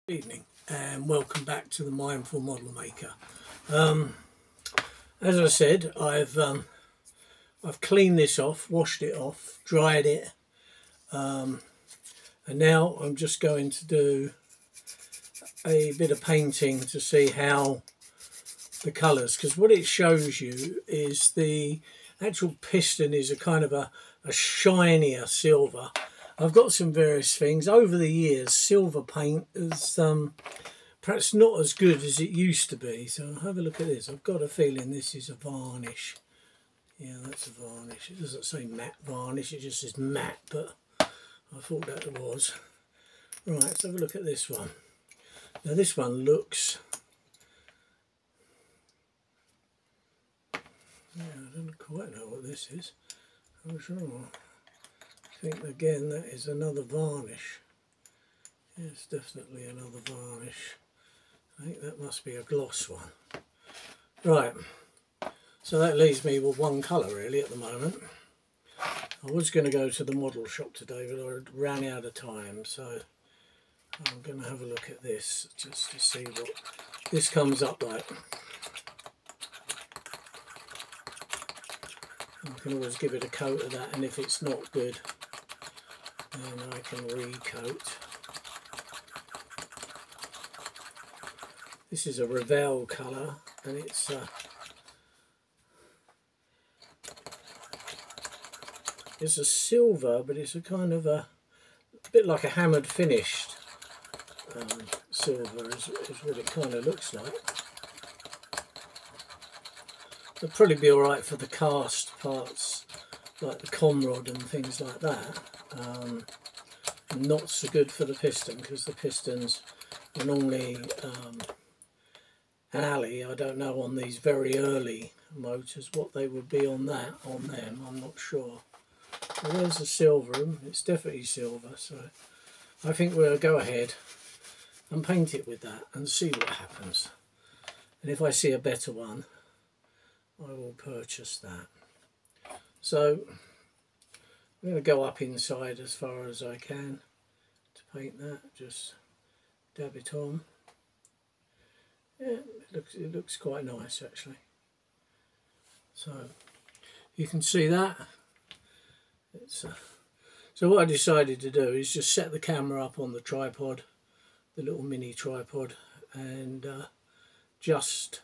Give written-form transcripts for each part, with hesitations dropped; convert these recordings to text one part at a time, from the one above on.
Evening and welcome back to the Mindful Model Maker. As I said, I've cleaned this off, washed it off, dried it, and now I'm just going to do a bit of painting to see how the colours, because what it shows you is the actual piston is a kind of a shinier silver. I've got some various things. Over the years, silver paint is perhaps not as good as it used to be. So have a look at this. I've got a feeling this is a varnish. Yeah, that's a varnish. It doesn't say matte varnish, it just says matte, but I thought that it was. Right, let's have a look at this one. Now this one looks... Yeah, I don't quite know what this is. I'm sure. I think again that is another varnish. Yeah, it's definitely another varnish. I think that must be a gloss one. Right, so that leaves me with one colour really at the moment. I was going to go to the model shop today, but I ran out of time, so I'm going to have a look at this just to see what this comes up like. I can always give it a coat of that, and if it's not good, then I can recoat. This is a Revel colour, and it's a silver, but it's a kind of a bit like a hammered finished silver is what it kind of looks like. It'll probably be alright for the cast parts like the conrod and things like that. Not so good for the piston, because the pistons are normally an alley. I don't know on these very early motors what they would be on them. I'm not sure. Well, there's the silver, it's definitely silver, so I think we'll go ahead and paint it with that and see what happens. And if I see a better one, I will purchase that. So I'm going to go up inside as far as I can to paint that. Just dab it on. Yeah, it looks quite nice actually. So you can see that. So what I decided to do is just set the camera up on the tripod, the little mini tripod, and just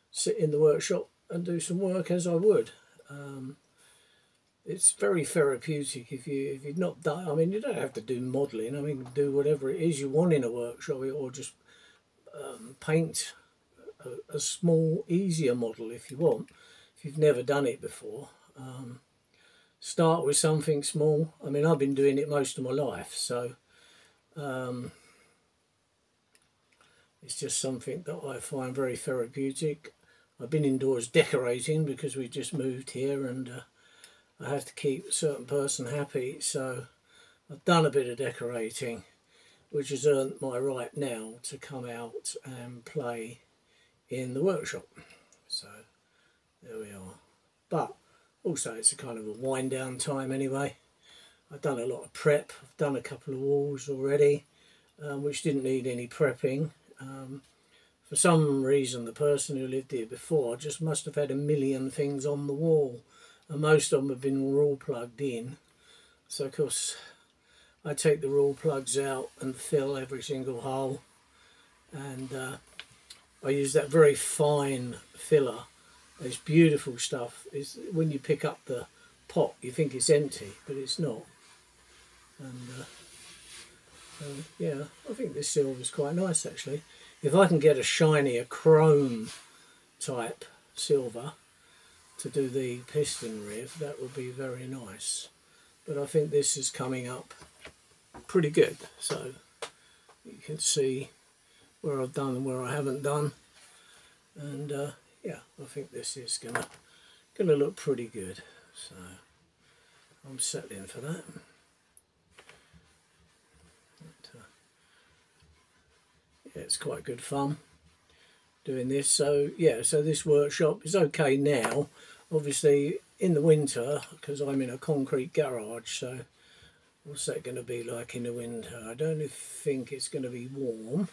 sit in the workshop and do some work as I would. It's very therapeutic if you've not done. I mean, you don't have to do modelling. I mean, do whatever it is you want in a workshop, or just paint a small, easier model if you want. If you've never done it before, start with something small. I mean, I've been doing it most of my life, so it's just something that I find very therapeutic. I've been indoors decorating because we just moved here, and I have to keep a certain person happy, so I've done a bit of decorating, which has earned my right now to come out and play in the workshop. So there we are. But also it's a kind of a wind down time anyway. I've done a lot of prep. I've done a couple of walls already, which didn't need any prepping. For some reason, the person who lived here before just must have had a million things on the wall, and most of them have been raw plugged in. So of course I take the raw plugs out and fill every single hole, and I use that very fine filler. It's beautiful stuff. When you pick up the pot you think it's empty, but it's not. And yeah, I think this silver is quite nice actually. If I can get a shinier chrome type silver to do the piston rib, that would be very nice. But I think this is coming up pretty good. So you can see where I've done and where I haven't done. And yeah, I think this is gonna look pretty good. So I'm settling for that. Yeah, it's quite good fun doing this. So yeah, so this workshop is okay now. Obviously in the winter, because I'm in a concrete garage, so What's that going to be like in the winter? I don't think it's going to be warm,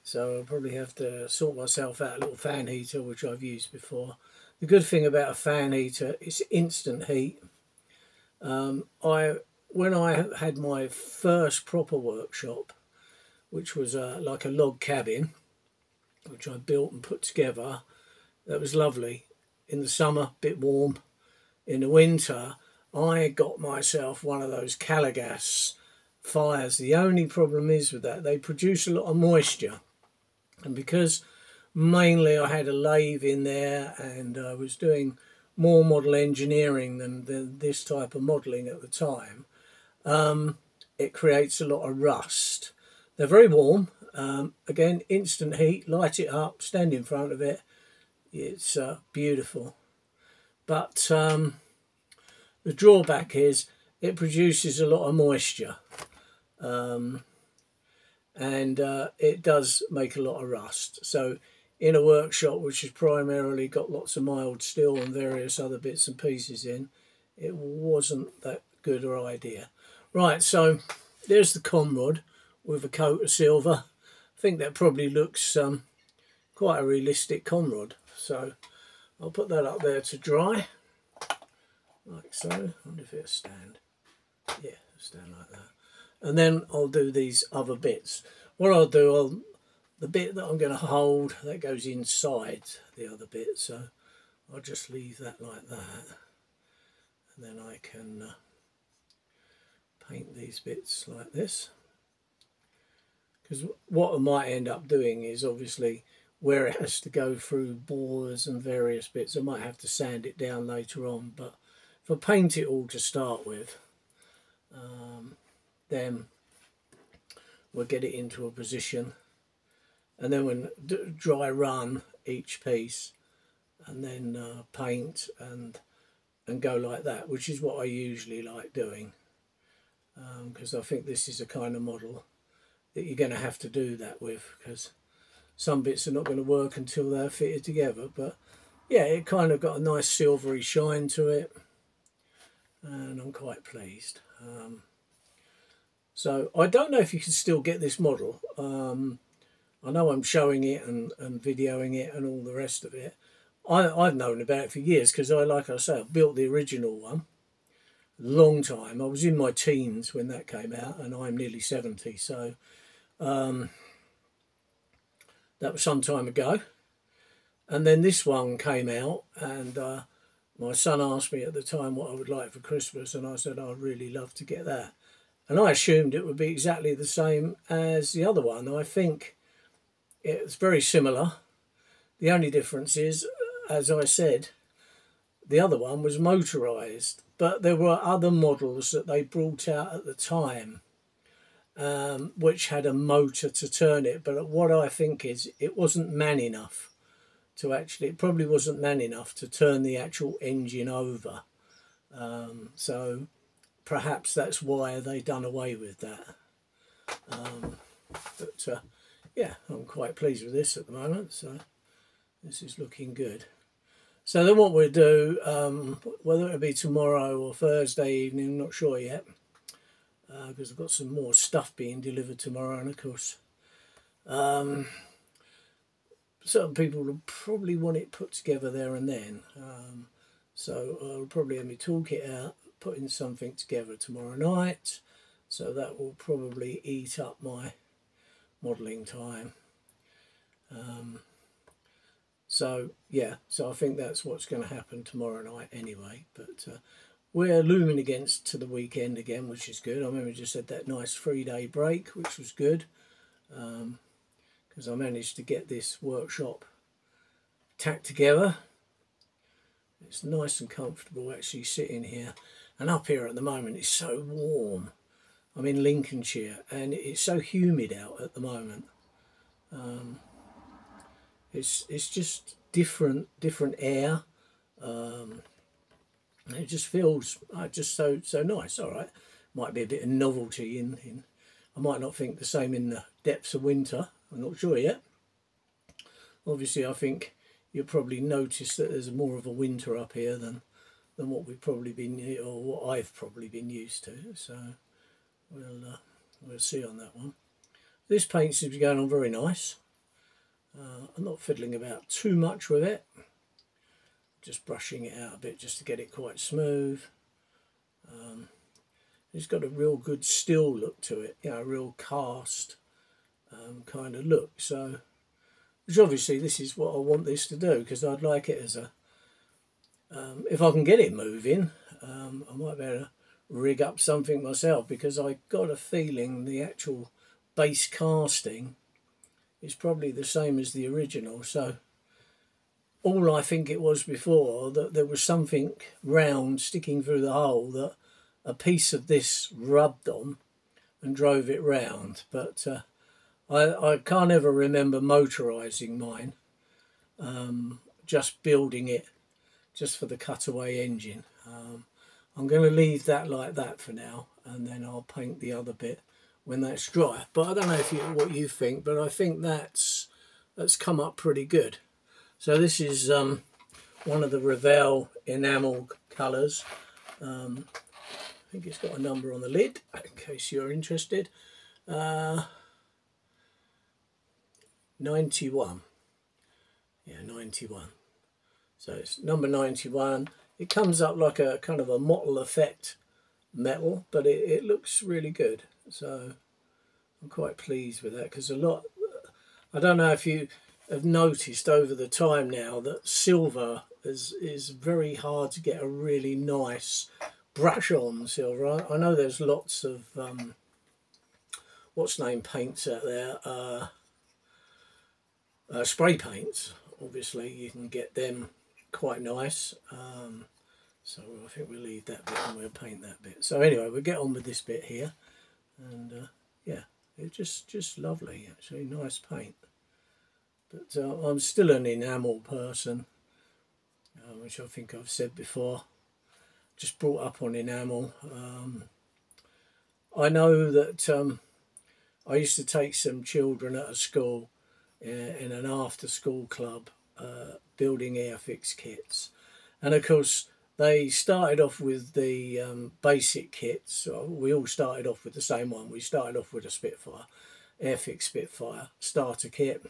so I'll probably have to sort myself out a little fan heater, which I've used before. The good thing about a fan heater is instant heat. When I had my first proper workshop, which was like a log cabin, which I built and put together, that was lovely. In the summer, a bit warm. In the winter, I got myself one of those Calagas fires. The only problem is with that, they produce a lot of moisture. And because mainly I had a lathe in there and I was doing more model engineering than this type of modelling at the time, it creates a lot of rust. They're very warm. Again, instant heat, light it up, stand in front of it. It's beautiful. But the drawback is it produces a lot of moisture. And it does make a lot of rust. So in a workshop which has primarily got lots of mild steel and various other bits and pieces in, it wasn't that good an idea. Right, so there's the conrod with a coat of silver. I think that probably looks quite a realistic conrod. So I'll put that up there to dry, like so. I wonder if it'll stand. Yeah, it'll stand like that. And then I'll do these other bits. What I'll do, the bit that I'm going to hold, that goes inside the other bit. So I'll just leave that like that. And then I can paint these bits like this. Because what I might end up doing is obviously where it has to go through bores and various bits, I might have to sand it down later on. But if I paint it all to start with, then we'll get it into a position, and then when dry run each piece, and then paint and go like that, which is what I usually like doing, because I think this is a kind of model that you're going to have to do that with, because some bits are not going to work until they're fitted together. But yeah, it kind of got a nice silvery shine to it, and I'm quite pleased. So I don't know if you can still get this model. I know I'm showing it and videoing it and all the rest of it. I've known about it for years because like I say, I built the original one a long time. I was in my teens when that came out, and I'm nearly 70, so that was some time ago. And then this one came out, and my son asked me at the time what I would like for Christmas, and I said I'd really love to get that. And I assumed it would be exactly the same as the other one. I think it's very similar. The only difference is, as I said, the other one was motorised, but there were other models that they brought out at the time which had a motor to turn it. But what I think is it wasn't man enough to actually, it probably wasn't man enough to turn the actual engine over. So perhaps that's why they done away with that. But yeah, I'm quite pleased with this at the moment, so this is looking good. So then what we'll do, whether it'll be tomorrow or Thursday evening, I'm not sure yet, because I've got some more stuff being delivered tomorrow, and of course certain people will probably want it put together there and then. So I'll probably have my toolkit out, putting something together tomorrow night, so that will probably eat up my modelling time. So yeah, so I think that's what's going to happen tomorrow night anyway. But we're looming against to the weekend again, which is good. I remember we just had that nice 3-day break, which was good, because I managed to get this workshop tacked together. It's nice and comfortable actually sitting here. And up here at the moment it's so warm. I'm in Lincolnshire and it's so humid out at the moment. It's just different air. It just feels just so nice. All right, might be a bit of novelty in. I might not think the same in the depths of winter. I'm not sure yet. Obviously, I think you'll probably notice that there's more of a winter up here than what we've probably been, or what I've probably been used to. So we'll see on that one. This paint seems to be going on very nice. I'm not fiddling about too much with it, just brushing it out a bit just to get it quite smooth. It's got a real good still look to it, you know, a real cast kind of look. So, which obviously this is what I want this to do, because I'd like it as a, if I can get it moving, I might be able to rig up something myself, because I got a feeling the actual base casting is probably the same as the original. So all I think it was before, that there was something round sticking through the hole that a piece of this rubbed on and drove it round. But I can't ever remember motorising mine, just building it just for the cutaway engine. I'm going to leave that like that for now, and then I'll paint the other bit when that's dry. But I don't know what you think, but I think that's come up pretty good. So this is one of the Revell enamel colours. I think it's got a number on the lid, in case you're interested. 91. Yeah, 91. So it's number 91. It comes up like a kind of a mottle effect metal, but it looks really good. So I'm quite pleased with that, because a lot, I don't know if you have noticed over the time now that silver is very hard to get a really nice brush on silver. I know there's lots of what's name paints out there, spray paints. Obviously you can get them quite nice, so I think we'll leave that bit and we'll paint that bit. So anyway, we'll get on with this bit here, and yeah, it's just lovely actually, nice paint. But I'm still an enamel person, which I think I've said before. Just brought up on enamel. I know that I used to take some children at a school in an after-school club building Airfix kits, and of course they started off with the basic kits. So we all started off with the same one. We started off with a Spitfire, Airfix Spitfire starter kit.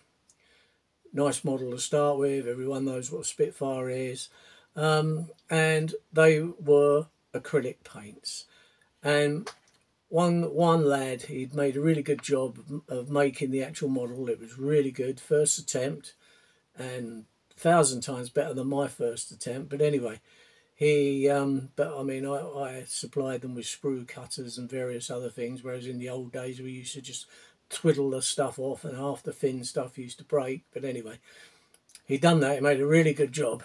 Nice model to start with. Everyone knows what a Spitfire is. And they were acrylic paints. And one lad, he'd made a really good job of making the actual model. It was really good, first attempt, and 1,000 times better than my first attempt. But anyway, he, but I mean, I supplied them with sprue cutters and various other things, whereas in the old days we used to just twiddle the stuff off, and half the thin stuff used to break. But anyway, he'd done that. He made a really good job.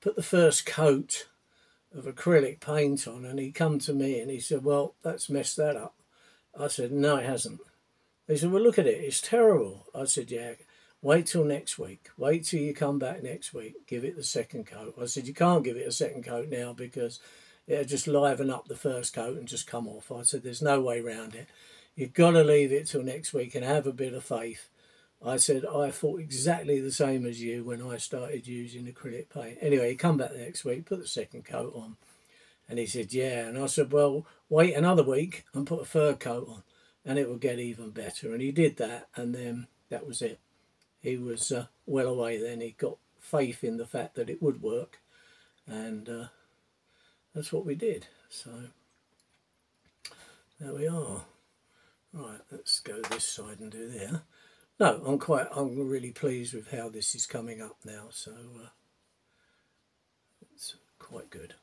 Put the first coat of acrylic paint on, and he come to me and he said, well, that's messed that up. I said, no, it hasn't. He said, well, look at it, it's terrible. I said, yeah, wait till next week. Wait till you come back next week. Give it the second coat. I said, you can't give it a second coat now, because it'll just liven up the first coat and just come off. I said, there's no way around it. You've got to leave it till next week and have a bit of faith. I said, I thought exactly the same as you when I started using acrylic paint. Anyway, he come back the next week, put the second coat on, and he said, yeah. And I said, well, wait another week and put a third coat on, and it will get even better. And he did that, and then that was it. He was well away then. He got faith in the fact that it would work, and that's what we did. So there we are. Right, let's go this side and do there. No, I'm really pleased with how this is coming up now, so it's quite good.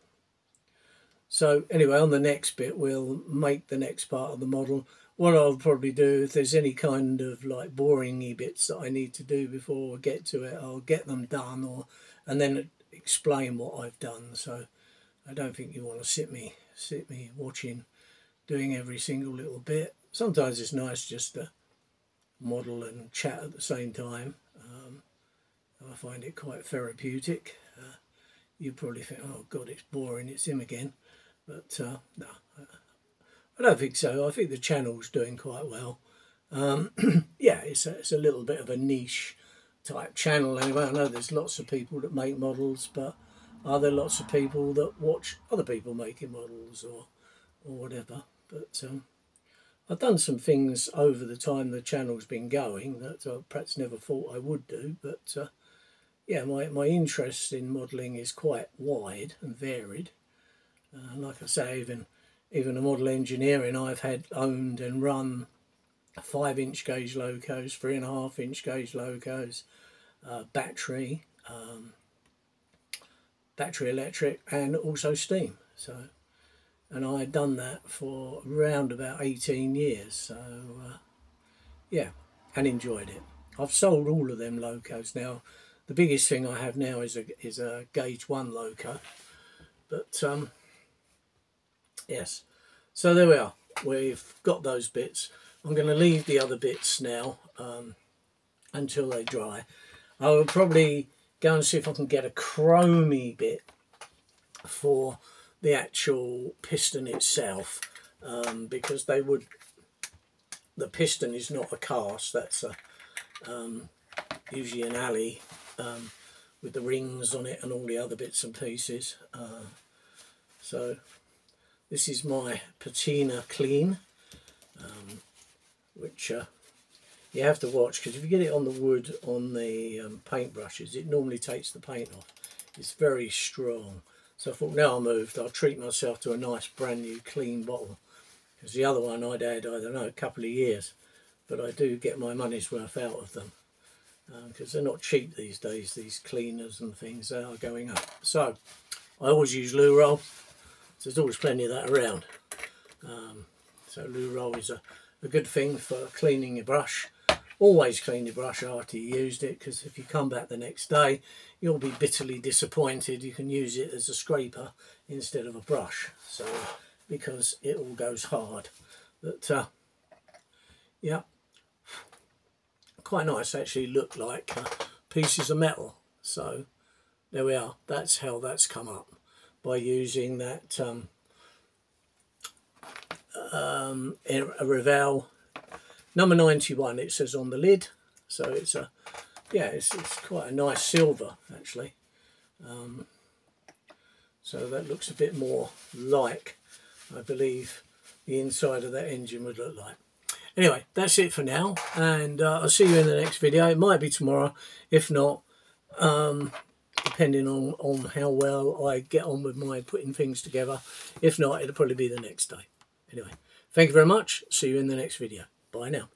So anyway, on the next bit, we'll make the next part of the model. What I'll probably do, if there's any kind of like boring-y bits that I need to do before I get to it, I'll get them done, and then explain what I've done. So I don't think you want to sit me watching, doing every single little bit. Sometimes it's nice just to model and chat at the same time. I find it quite therapeutic. You probably think, oh God, it's boring, it's him again. But no, I don't think so. I think the channel's doing quite well. Yeah, it's a little bit of a niche type channel anyway. I know there's lots of people that make models, but are there lots of people that watch other people making models or whatever? But I've done some things over the time the channel's been going that I perhaps never thought I would do, but yeah, my interest in modelling is quite wide and varied. Like I say, even a model engineering, I've owned and run 5-inch gauge locos, 3.5-inch gauge locos, battery electric, and also steam. So, and I had done that for around about 18 years. So yeah, and enjoyed it. I've sold all of them locos now. The biggest thing I have now is a gauge 1 loco. But yes, so there we are. We've got those bits. I'm going to leave the other bits now until they dry. I will probably go and see if I can get a chromey bit for the actual piston itself, because the piston is not a cast. That's usually an alley with the rings on it and all the other bits and pieces. So this is my patina clean, which you have to watch, because if you get it on the wood on the paint brushes, it normally takes the paint off. It's very strong. So I thought, now I moved, I'll treat myself to a nice brand new clean bottle, because the other one I'd had, I don't know, a couple of years, but I do get my money's worth out of them, because they're not cheap these days, these cleaners and things. They are going up. So I always use loo roll, so there's always plenty of that around. So loo roll is a good thing for cleaning your brush. Always clean your brush after you used it, because if you come back the next day, you'll be bitterly disappointed. You can use it as a scraper instead of a brush, so because it all goes hard. But yeah, quite nice. Actually look like pieces of metal. So there we are. That's how that's come up, by using that a Revell number 91, it says on the lid. So it's it's quite a nice silver actually. So that looks a bit more like, I believe, the inside of that engine would look like. Anyway, that's it for now, and I'll see you in the next video. It might be tomorrow, if not, depending on how well I get on with my putting things together. If not, it'll probably be the next day. Anyway, thank you very much. See you in the next video. Bye now.